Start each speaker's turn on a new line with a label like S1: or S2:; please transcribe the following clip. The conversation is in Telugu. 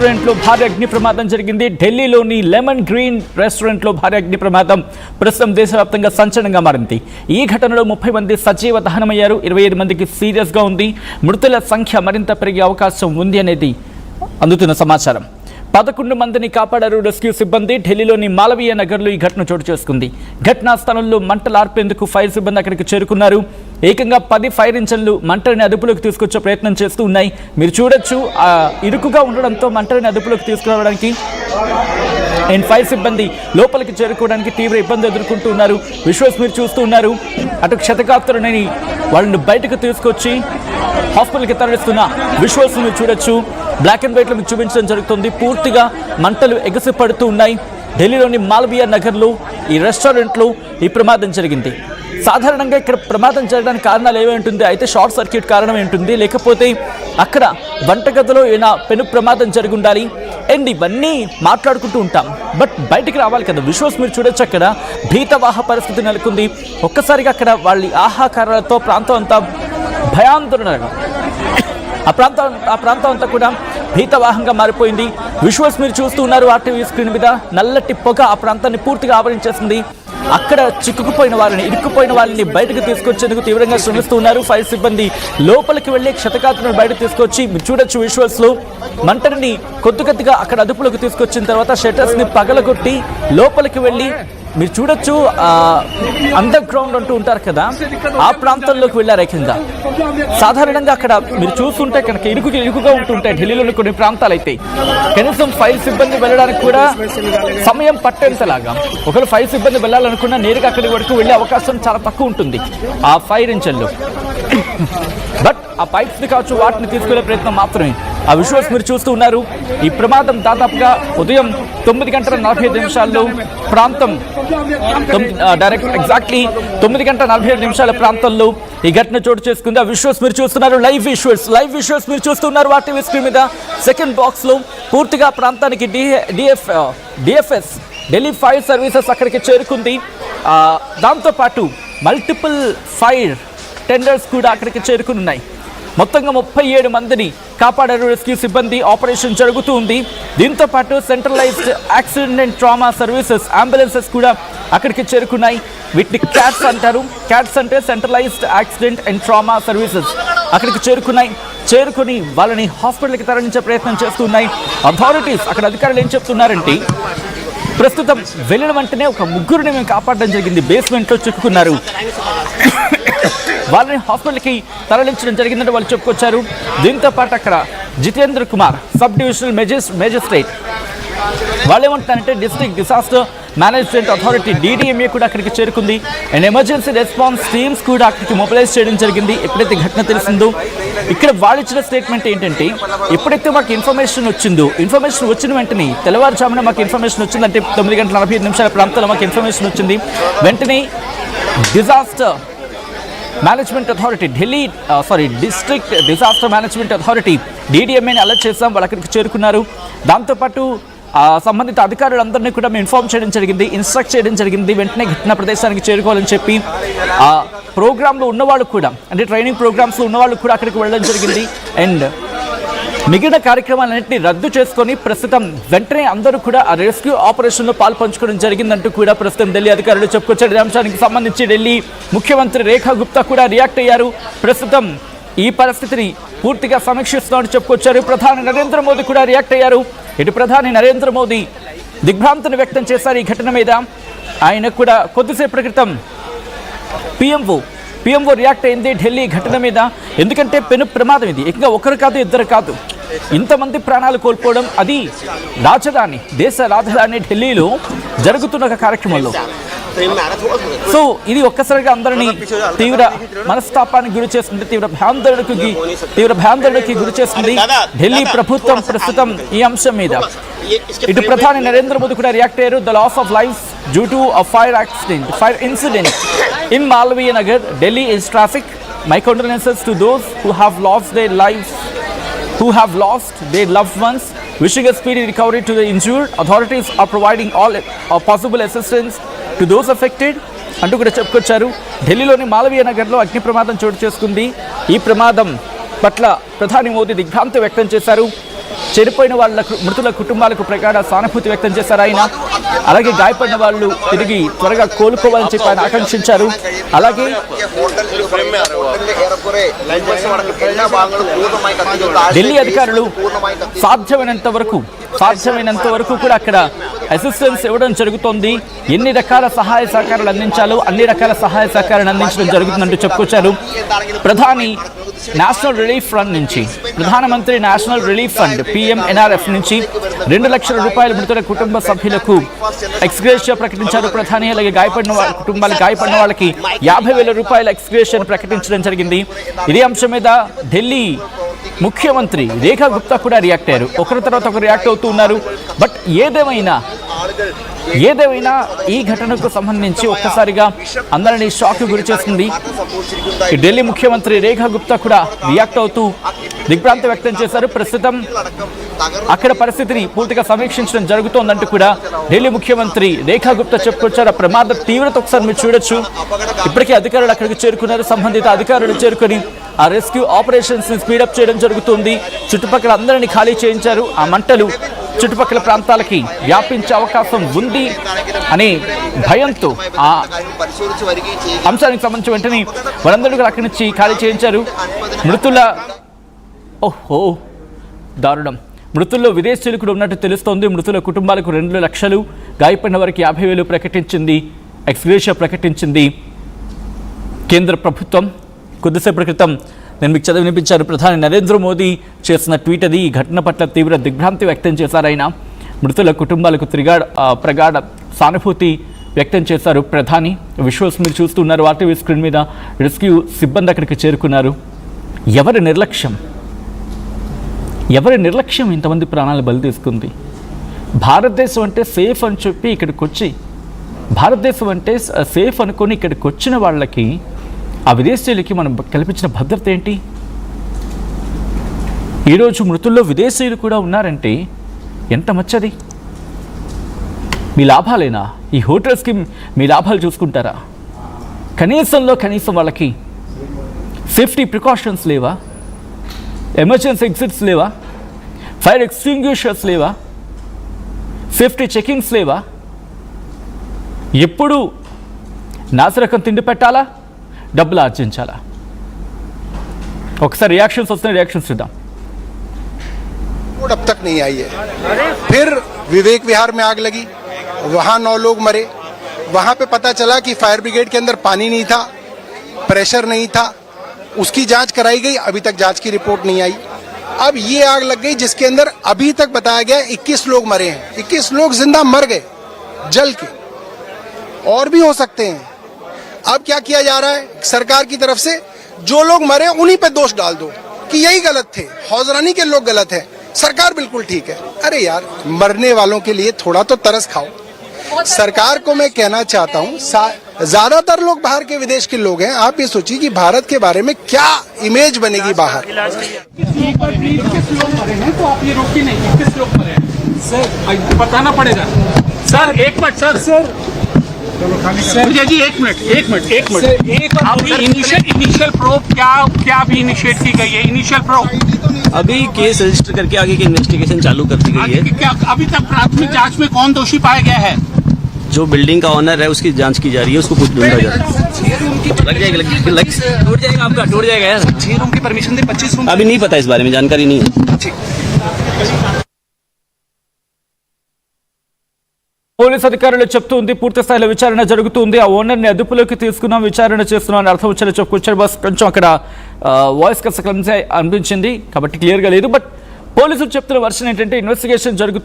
S1: రెస్టారెంట్లో భారీ అగ్ని ప్రమాదం జరిగింది. ఢిల్లీలోని లెమన్ గ్రీన్ రెస్టారెంట్లో భారీ అగ్ని ప్రమాదం ప్రస్తుతం దేశవ్యాప్తంగా సంచలనంగా మారింది. ఈ ఘటనలో 30 మంది సజీవ దహనమయ్యారు. 25 మందికి సీరియస్గా ఉంది. మృతుల సంఖ్య మరింత పెరిగే అవకాశం ఉంది అనేది అందుతున్న సమాచారం. 11 మందిని కాపాడారు రెస్క్యూ సిబ్బంది. ఢిల్లీలోని మాలవీయ నగర్లో ఈ ఘటన చోటు చేసుకుంది. ఘటనా స్థలంలో మంటలు ఆర్పేందుకు ఫైర్ సిబ్బంది అక్కడికి చేరుకున్నారు. ఏకంగా 10 ఫైర్ ఇంజన్లు మంటలని అదుపులోకి తీసుకొచ్చే ప్రయత్నం చేస్తూ ఉన్నాయి. మీరు చూడొచ్చు, ఇరుకుగా ఉండడంతో మంటలని అదుపులోకి తీసుకురావడానికి అండ్ ఫైర్ సిబ్బంది లోపలికి చేరుకోవడానికి తీవ్ర ఇబ్బంది ఎదుర్కొంటూ ఉన్నారు. విజువల్స్ మీరు చూస్తూ ఉన్నారు. అటు క్షతగాత్రులని వాళ్ళని బయటకు తీసుకొచ్చి హాస్పిటల్కి తరలిస్తున్న విజువల్స్ మీరు చూడొచ్చు. బ్లాక్ అండ్ వైట్లో మీకు చూపించడం జరుగుతుంది. పూర్తిగా మంటలు ఎగసి పడుతూ ఉన్నాయి. ఢిల్లీలోని మాలవీయ నగర్లో ఈ రెస్టారెంట్లో ఈ ప్రమాదం జరిగింది. సాధారణంగా ఇక్కడ ప్రమాదం జరగడానికి కారణాలు ఏమై ఉంటుంది, అయితే షార్ట్ సర్క్యూట్ కారణం ఏంటుంది, లేకపోతే అక్కడ వంటగదిలో ఏమైనా పెను ప్రమాదం జరిగి ఉండాలి. అండ్ ఇవన్నీ మాట్లాడుకుంటూ ఉంటాం, బట్ బయటికి రావాలి కదా. విజువల్స్ మీరు చూడొచ్చు, అక్కడ భీతవాహ పరిస్థితి నెలకొంది. ఒక్కసారిగా అక్కడ వాళ్ళ ఆహాకారాలతో ప్రాంతం అంతా భయాందోళన, ఆ ప్రాంతం అంతా కూడా భీతవాహంగా మారిపోయింది. విజువల్స్ మీరు చూస్తూ ఉన్నారు. ఆర్టీవీ స్క్రీన్ మీద నల్లటి పొగ ఆ ప్రాంతాన్ని పూర్తిగా ఆవరించేసింది. అక్కడ చిక్కుకుపోయిన వారిని, ఇరుక్కుపోయిన వారిని బయటకు తీసుకొచ్చేందుకు తీవ్రంగా శ్రమిస్తూ ఉన్నారు ఫైర్ సిబ్బంది. లోపలికి వెళ్ళి క్షతగాత్రులను బయటకు తీసుకొచ్చి మీరు చూడొచ్చు విజువల్స్ లో మంటని కొద్దిగా అక్కడ అదుపులోకి తీసుకొచ్చిన తర్వాత షట్టర్స్ ని పగలగొట్టి లోపలికి వెళ్ళి మీరు చూడొచ్చు, అండర్ గ్రౌండ్ అంటూ ఉంటారు కదా, ఆ ప్రాంతంలోకి వెళ్ళారు. ఏకంగా సాధారణంగా అక్కడ మీరు చూస్తుంటే కనుక ఇరుకుగా ఉంటుంటాయి ఢిల్లీలోని కొన్ని ప్రాంతాలు. అయితే కనీసం ఫైర్ సిబ్బంది వెళ్ళడానికి కూడా సమయం పట్టేంతలాగా, ఒకవేళ ఫైర్ సిబ్బంది వెళ్ళాలనుకున్నా నేరుగా అక్కడి వరకు వెళ్ళే అవకాశం చాలా తక్కువ ఉంటుంది ఆ ఫైర్ ఇంజన్లు. బట్ ఆ పైప్స్ని కావచ్చు, వాటిని తీసుకెళ్లే ప్రయత్నం మాత్రమే. ఆ విజువల్స్ మీరు చూస్తూ ఉన్నారు. ఈ ప్రమాదం దాదాపుగా ఉదయం 9:45 ప్రాంతం, డైరెక్ట్ ఎగ్జాక్ట్లీ 9:45 ప్రాంతంలో ఈ ఘటన చోటు చేసుకుంది. ఆ విజువల్స్ మీరు చూస్తున్నారు. లైవ్ విజువల్స్ మీరు చూస్తున్నారు ఆర్టీవీ స్క్రీన్ మీద. సెకండ్ బాక్స్ లో పూర్తిగా ప్రాంతానికి డిఎఫ్ఎస్ ఢిల్లీ ఫైర్ సర్వీసెస్ అక్కడికి చేరుకుంది. దాంతోపాటు మల్టిపుల్ ఫైర్ టెండర్స్ కూడా అక్కడికి చేరుకుని ఉన్నాయి. మొత్తంగా 37 మందిని కాపాడారు రెస్క్యూ సిబ్బంది. ఆపరేషన్ జరుగుతూ ఉంది. దీంతో పాటు centralised accident and trauma services ambulances కూడా అక్కడికి చేరుకున్నాయి. వీటిని క్యాట్స్ అంటారు. క్యాట్స్ అంటే centralised accident and trauma services అక్కడికి చేరుకుని వాళ్ళని హాస్పిటల్కి తరలించే ప్రయత్నం చేస్తున్నాయి అథారిటీస్. అక్కడ అధికారులు ఏం చెప్తున్నారంటే, ప్రస్తుతం వెళ్ళిన వెంటనే ఒక ముగ్గురిని మేము కాపాడడం జరిగింది. బేస్మెంట్లో చిక్కుకున్నారు, వాళ్ళని హాస్పిటల్కి తరలించడం జరిగిందంటే వాళ్ళు చెప్పుకొచ్చారు. దీంతో పాటు అక్కడ Jitendra Kumar, sub divisional magistrate, వాళ్ళు ఏమంటారంటే district disaster management authority DDMA కూడా అక్కడికి చేరుకుంది. అండ్ ఎమర్జెన్సీ రెస్పాన్స్ టీమ్స్ కూడా అక్కడికి మొబిలైజ్ చేయడం జరిగింది. ఎప్పుడైతే ఘటన తెలిసిందో, ఇక్కడ వాళ్ళు ఇచ్చిన స్టేట్మెంట్ ఏంటంటే, ఎప్పుడైతే మాకు ఇన్ఫర్మేషన్ వచ్చిన వెంటనే తెల్లవారుజామున మాకు ఇన్ఫర్మేషన్ వచ్చిందంటే 9:45 ప్రాంతంలో మాకు ఇన్ఫర్మేషన్ వచ్చింది. వెంటనే disaster management authority district disaster management authority DDMAని అలర్ట్ చేసాం. వాళ్ళు అక్కడికి చేరుకున్నారు. దాంతోపాటు సంబంధిత అధికారులందరినీ కూడా మేము ఇన్స్ట్రక్ట్ చేయడం జరిగింది. వెంటనే ఘటనా ప్రదేశానికి చేరుకోవాలని చెప్పి ఆ ప్రోగ్రాంలో ఉన్నవాళ్ళు కూడా, అంటే ట్రైనింగ్ ప్రోగ్రామ్స్లో ఉన్నవాళ్ళు కూడా అక్కడికి వెళ్ళడం జరిగింది. అండ్ మిగిలిన కార్యక్రమాలన్నింటినీ రద్దు చేసుకొని ప్రస్తుతం వెంటనే అందరూ కూడా ఆ రెస్క్యూ ఆపరేషన్లో పాల్పంచుకోవడం జరిగిందంటూ కూడా ప్రస్తుతం ఢిల్లీ అధికారులు చెప్పుకొచ్చారు. ఈ అంశానికి సంబంధించి ఢిల్లీ ముఖ్యమంత్రి రేఖా గుప్తా కూడా రియాక్ట్ అయ్యారు. ప్రస్తుతం ఈ పరిస్థితిని పూర్తిగా సమీక్షిస్తున్నట్టు చెప్పుకొచ్చారు. ప్రధాని నరేంద్ర మోదీ కూడా రియాక్ట్ అయ్యారు. ఇటు ప్రధాని నరేంద్ర మోదీ దిగ్భ్రాంతిని వ్యక్తం చేశారు ఈ ఘటన మీద. ఆయన కూడా కొద్దిసేపటి క్రితం పిఎంఓ రియాక్ట్ అయింది ఢిల్లీ ఘటన మీద. ఎందుకంటే పెను ప్రమాదం ఇది. ఇంకా ఒకరు కాదు, ఇద్దరు కాదు, ఇంతమంది ప్రాణాలు కోల్పోవడం, అది దేశ రాజధాని ఢిల్లీలో జరుగుతున్న ఒక కార్యక్రమంలో. సో ఇది ఒక్కసారిగా అందరినీ తీవ్ర మనస్తాపానికి గురి చేస్తుంది, తీవ్ర భయాందోళనకి గురి చేస్తుంది ఢిల్లీ ప్రభుత్వం ప్రస్తుతం ఈ అంశం మీద. ఇటు ప్రధాని నరేంద్ర మోదీ కూడా రియాక్ట్ అయ్యారు. The loss of life due to a fire incident in Malviya Nagar, Delhi is traffic. My condolences to those who have lost their loved ones. Wishing a speedy recovery to the injured. Authorities are providing all possible assistance to those affected. అంటూ కూడా చెప్పుకొచ్చారు. ఢిల్లీలోని మాలవీయ నగర్లో అగ్ని ప్రమాదం చోటు చేసుకుంది. ఈ ప్రమాదం పట్ల ప్రధాని మోదీ దిగ్భ్రాంతి వ్యక్తం చేశారు. చనిపోయిన వాళ్ళ మృతుల కుటుంబాలకు ప్రగాఢ సానుభూతి వ్యక్తం చేశారు ఆయన. అలాగే గాయపడిన వాళ్ళు తిరిగి త్వరగా కోలుకోవాలని చెప్పి ఆయన ఆకాంక్షించారు. అలాగే ఢిల్లీ అధికారులు సాధ్యమైనంత వరకు కూడా అక్కడ అసిస్టెన్స్ ఇవ్వడం జరుగుతోంది. ఎన్ని రకాల సహాయ సహకారాలు అందించాలో అన్ని రకాల సహాయ సహకారాలు అందించడం జరుగుతుందంటూ చెప్పుకొచ్చారు. ప్రధానమంత్రి నేషనల్ రిలీఫ్ ఫండ్ PMNRF నుంచి 2 లక్షల రూపాయల మృతుల కుటుంబ సభ్యులకు ఎక్స్గ్రేషియా ప్రకటించారు ప్రధాని. అలాగే గాయపడిన వాళ్ళకి 50,000 రూపాయల ఎక్స్గ్రేషియా ప్రకటించడం జరిగింది. ఇదే అంశం మీద ఢిల్లీ ముఖ్యమంత్రి రేఖా గుప్తా కూడా రియాక్ట్ అయ్యారు. ఒకరి తర్వాత ఒకరు రియాక్ట్ అవుతూ ఉన్నారు. బట్ ఏదేమైనా ఈ ఘటనకు సంబంధించి ఒక్కసారిగా అందరినీ షాక్ గురి చేస్తుంది. ఢిల్లీ ముఖ్యమంత్రి రేఖా గుప్తా కూడా రియాక్ట్ అవుతూ దిగ్భ్రాంతి వ్యక్తం చేశారు. ప్రస్తుతం అక్కడ పరిస్థితిని పూర్తిగా సమీక్షించడం జరుగుతోందంటూ కూడా ఢిల్లీ ముఖ్యమంత్రి రేఖా గుప్తా చెప్పుకొచ్చారు. ఆ ప్రమాద తీవ్రత ఒకసారి మీరు చూడొచ్చు. ఇప్పటికే అధికారులు అక్కడికి చేరుకున్నారు. సంబంధిత అధికారులు చేరుకొని ఆ రెస్క్యూ ఆపరేషన్స్ ని స్పీడప్ చేయడం జరుగుతుంది. చుట్టుపక్కల అందరినీ ఖాళీ చేయించారు. ఆ మంటలు చుట్టుపక్కల ప్రాంతాలకి వ్యాపించే అవకాశం ఉంది అనే భయంతో ఆ అంశానికి సంబంధించి వెంటనే వారందరూ కూడా అక్కడి నుంచి ఖాళీ చేయించారు. దారుణం. మృతుల్లో విదేశీయులు కూడా ఉన్నట్టు తెలుస్తోంది. మృతుల కుటుంబాలకు 2 లక్షలు, గాయపడిన వారికి 50,000 ప్రకటించింది, ఎక్స్గ్రేషియా ప్రకటించింది కేంద్ర ప్రభుత్వం. కొద్దిసేపటి క్రితం నేను మీకు చదివి వినిపించాను. ప్రధాని నరేంద్ర మోదీ చేసిన ట్వీట్ అది. ఈ ఘటన పట్ల తీవ్ర దిగ్భ్రాంతి వ్యక్తం చేశారు ఆయన. మృతుల కుటుంబాలకు ప్రగాఢ సానుభూతి వ్యక్తం చేశారు ప్రధాని. విజువల్స్ మీరు చూస్తున్నారు RTV స్క్రీన్ మీద. రెస్క్యూ సిబ్బంది అక్కడికి చేరుకున్నారు. ఎవరి నిర్లక్ష్యం ఇంతమంది ప్రాణాలు బలి తీసుకుంది. భారతదేశం అంటే సేఫ్ అని చెప్పి ఇక్కడికి వచ్చి, భారతదేశం అంటే సేఫ్ అనుకొని ఇక్కడికి వచ్చిన వాళ్ళకి, ఆ విదేశీయులకి మనం కల్పించిన భద్రత ఏంటి? ఈరోజు మృతుల్లో విదేశీయులు కూడా ఉన్నారంటే ఎంత మచ్చది. మీ లాభాలేనా? ఈ హోటల్స్కి మీ లాభాలు చూసుకుంటారా? కనీసం వాళ్ళకి సేఫ్టీ ప్రికాషన్స్ లేవా? ఎమర్జెన్సీ ఎగ్జిట్స్ లేవా? ఫైర్ ఎక్స్టింగ్విషర్స్ లేవా? సేఫ్టీ చెకింగ్స్ లేవా? ఎప్పుడు నాసిరకం తిండి పెట్టాలా, డబ్బులు ఆర్జించాలా? ఒకసారి రియాక్షన్స్ వస్తున్నాయి, రియాక్షన్స్ చూద్దాం.
S2: अब तक नहीं आई है. फिर विवेक विहार में आग लगी, वहां 9 लोग मरे. वहां पे पता चला कि फायर ब्रिगेड के अंदर पानी नहीं था, प्रेशर नहीं था. उसकी जांच कराई गई, अभी तक जांच की रिपोर्ट नहीं आई. अब ये आग लग गई जिसके अंदर अभी तक बताया गया 21 लोग मरे हैं. 21 लोग जिंदा मर गए जल के, और भी हो सकते हैं. अब क्या किया जा रहा है सरकार की तरफ से? जो लोग मरे उन्हीं पे दोष डाल दो कि यही गलत थे, हौजरानी के लोग गलत है, सरकार बिल्कुल ठीक है. अरे यार, मरने वालों के लिए थोड़ा तो तरस खाओ. सरकार को मैं कहना चाहता हूँ, ज्यादातर लोग बाहर के विदेश के लोग हैं. आप ये सोचिए कि भारत के बारे में क्या इमेज बनेगी बाहर.
S3: किस लोग मरे हैं तो आप ये रोकिए नहीं, किस लोग मरे हैं सर बताना पड़ेगा. सर एक मिनट सर विजय जी एक मिनट अभी इनिशियल प्रोब क्या भी इनिशिएट की गई है? इनिशियल प्रोब
S4: अभी केस रजिस्टर करके आगे की इन्वेस्टिगेशन चालू कर दी गई है.
S3: अभी तक प्राथमिक जांच में कौन दोषी पाया गया है?
S4: जो बिल्डिंग का ऑनर है उसकी जांच की जा रही है, उसको कुछ ढूंढा जा रहा है. टूट जाएगा आपका, टूट जाएगा यार.
S3: 6 रूम की परमिशन दी, 25 रूम
S4: अभी नहीं पता, इस बारे में जानकारी नहीं है.
S1: పోలీసు అధికారులు చెప్తుంది పూర్తి స్థాయిలో విచారణ జరుగుతుంది. ఆ ఓనర్ని అదుపులోకి తీసుకున్నాం, విచారణ చేస్తున్నాం అని అర్థం వచ్చేలా చెప్పుకొచ్చారు. బస్ కొంచెం అక్కడ వాయిస్ కన్సల్టెన్సీ అనిపించింది కాబట్టి క్లియర్గా లేదు. బట్ పోలీసులు చెప్తున్న వర్షన్ ఏంటంటే ఇన్వెస్టిగేషన్ జరుగుతుంది.